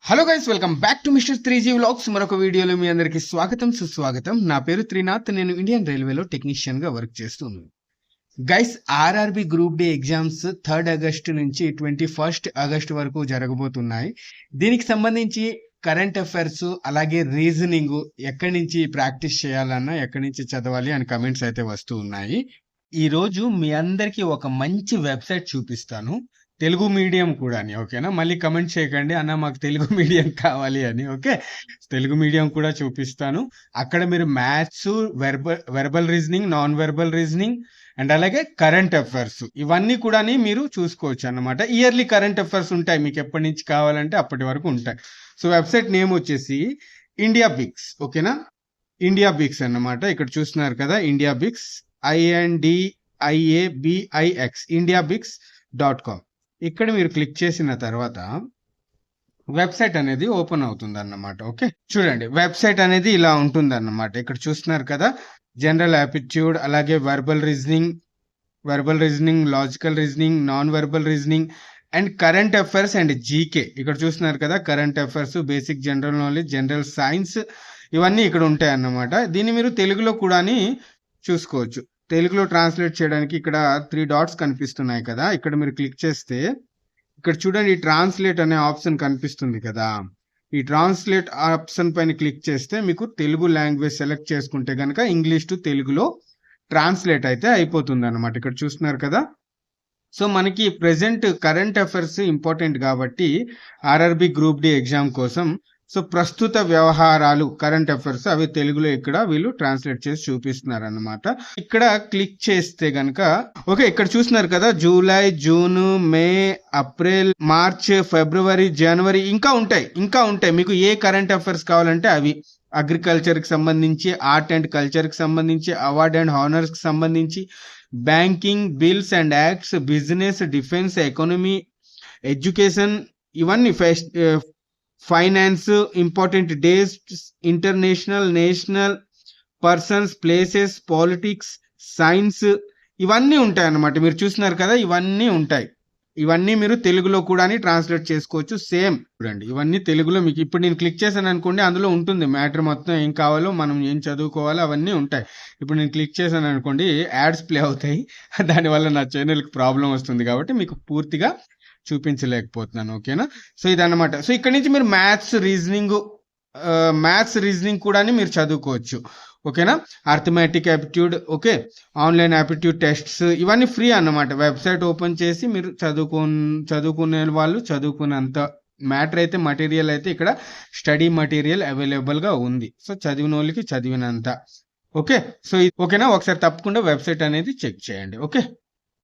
Hello guys, welcome back to mister 3G vlogs. మరొక వీడియోలో మీ అందరికి స్వాగతం సుస్వాగతం. నా పేరు త్రినాథ్. నేను ఇండియన్ రైల్వేలో టెక్నీషియన్ గా వర్క్ చేస్తున్నాను. Guys, RRB group D exams 3rd August నుంచి 21st ఆగస్ట్ వరకు జరగబోతున్నాయి. దీనికి సంబంధించి కరెంట్ అఫైర్స్ అలాగే రీజనింగ్ ఎక్కడి నుంచి ప్రాక్టీస్ చేయాలన్నా ఎక్కడి నుంచి చదవాలి అని కమెంట్స్ అయితే వస్తూ ఉన్నాయి. ఈ రోజు మీ అందరికి ఒక మంచి వెబ్సైట్ చూపిస్తాను, తెలుగు మీడియం కూడా అని. ఓకేనా? మళ్ళీ కమెంట్ చేయకండి అన్న మాకు తెలుగు మీడియం కావాలి అని. ఓకే, తెలుగు మీడియం కూడా చూపిస్తాను. అక్కడ మీరు maths, verbal reasoning, non verbal reasoning and అలాగే కరెంట్ అఫైర్స్ ఇవన్నీ కూడా మీరు చూసుకోవచ్చు అన్నమాట. ఇయర్లీ కరెంట్ అఫైర్స్ ఉంటాయి, మీకు ఎప్పటి నుంచి కావాలంటే అప్పటి వరకు ఉంటాయి. సో వెబ్సైట్ నేమ్ వచ్చేసి ఇండియా బిక్స్. ఓకేనా? ఇండియా బిక్స్ అన్నమాట. ఇక్కడ చూస్తున్నారు కదా, ఇండియా బిక్స్, INDIABIX, indiabix.com. ఇక్కడ మీరు క్లిక్ చేసిన తర్వాత వెబ్సైట్ అనేది ఓపెన్ అవుతుంది అన్నమాట. ఓకే, చూడండి, వెబ్సైట్ అనేది ఇలా ఉంటుంది అన్నమాట. ఇక్కడ చూస్తున్నారు కదా, జనరల్ యాప్టిట్యూడ్, అలాగే verbal reasoning, logical reasoning, non verbal reasoning and current affairs and GK. ఇక్కడ చూస్తున్నారు కదా, current affairs, basic general knowledge, general science ఇవన్నీ ఇక్కడ ఉంటాయి అన్నమాట. దీన్ని మీరు తెలుగులో కూడా చూసుకోవచ్చు. తెలుగులో ట్రాన్స్లేట్ చేయడానికి ఇక్కడ 3 డాట్స్ కనిపిస్తున్నాయి కదా, ఇక్కడ మీరు క్లిక్ చేస్తే ఇక్కడ చూడండి, ట్రాన్స్లేట్ అనే ఆప్షన్ కనిపిస్తుంది కదా. ఈ ట్రాన్స్లేట్ ఆప్షన్ పైన క్లిక్ చేస్తే మీకు తెలుగు లాంగ్వేజ్ సెలెక్ట్ చేసుకుంటే కనుక ఇంగ్లీష్ టు తెలుగులో ట్రాన్స్లేట్ అయితే అయిపోతుంది అన్నమాట. ఇక్కడ చూస్తున్నారు కదా. సో మనకి ప్రెసెంట్ కరెంట్ అఫైర్స్ ఇంపార్టెంట్ కాబట్టి ఆర్ఆర్బి గ్రూప్ డి ఎగ్జామ్ కోసం, సో ప్రస్తుత వ్యవహారాలు కరెంట్ అఫైర్స్ అవి తెలుగులో ఇక్కడ వీళ్ళు ట్రాన్స్లేట్ చేసి చూపిస్తున్నారు అన్నమాట. ఇక్కడ క్లిక్ చేస్తే గనక ఓకే, ఇక్కడ చూస్తున్నారు కదా, జూలై, జూన్, మే, ఏప్రిల్, మార్చ్, ఫిబ్రవరి, జనవరి ఇంకా ఉంటాయి. మీకు ఏ కరెంట్ అఫైర్స్ కావాలంటే అవి, అగ్రికల్చర్ కి సంబంధించి, ఆర్ట్ అండ్ కల్చర్ కి సంబంధించి, అవార్డ్ అండ్ హానర్స్ కి సంబంధించి, banking, bills and acts, business, defence, economy, education, ఇవన్నీ finance, important days, international, national, persons, places, politics, science ఇవన్నీ ఉంటాయి అన్నమాట. మీరు చూస్తున్నారు కదా, ఇవన్నీ ఉంటాయి. ఇవన్నీ మీరు తెలుగులో కూడా ట్రాన్స్లేట్ చేసుకోవచ్చు. సేమ్ చూడండి, ఇవన్నీ తెలుగులో మీకు ఇప్పుడు నేను క్లిక్ చేశాను అనుకోండి, అందులో ఉంటుంది మ్యాటర్ మొత్తం, ఏం కావాలో మనం ఏం చదువుకోవాలో అవన్నీ ఉంటాయి. ఇప్పుడు నేను క్లిక్ చేశాను అనుకోండి, యాడ్స్ ప్లే అవుతాయి, దానివల్ల నా ఛానల్కి ప్రాబ్లం వస్తుంది కాబట్టి మీకు పూర్తిగా చూపించలేకపోతున్నాను. ఓకేనా? సో ఇదన్నమాట. సో ఇక్కడ నుంచి మీరు మ్యాథ్స్ రీజనింగ్ కూడా మీరు చదువుకోవచ్చు. ఓకేనా? Arithmetic aptitude, okay, online aptitude tests ఇవన్నీ ఫ్రీ అన్నమాట. వెబ్సైట్ ఓపెన్ చేసి మీరు చదువుకునే వాళ్ళు చదువుకున్నంత మ్యాటర్ అయితే, మటీరియల్ అయితే ఇక్కడ స్టడీ మటీరియల్ అవైలబుల్ గా ఉంది. సో చదివిన వాళ్ళకి చదివినంత. ఓకే, సో ఓకేనా? ఒకసారి తప్పకుండా వెబ్సైట్ అనేది చెక్ చేయండి. ఓకే.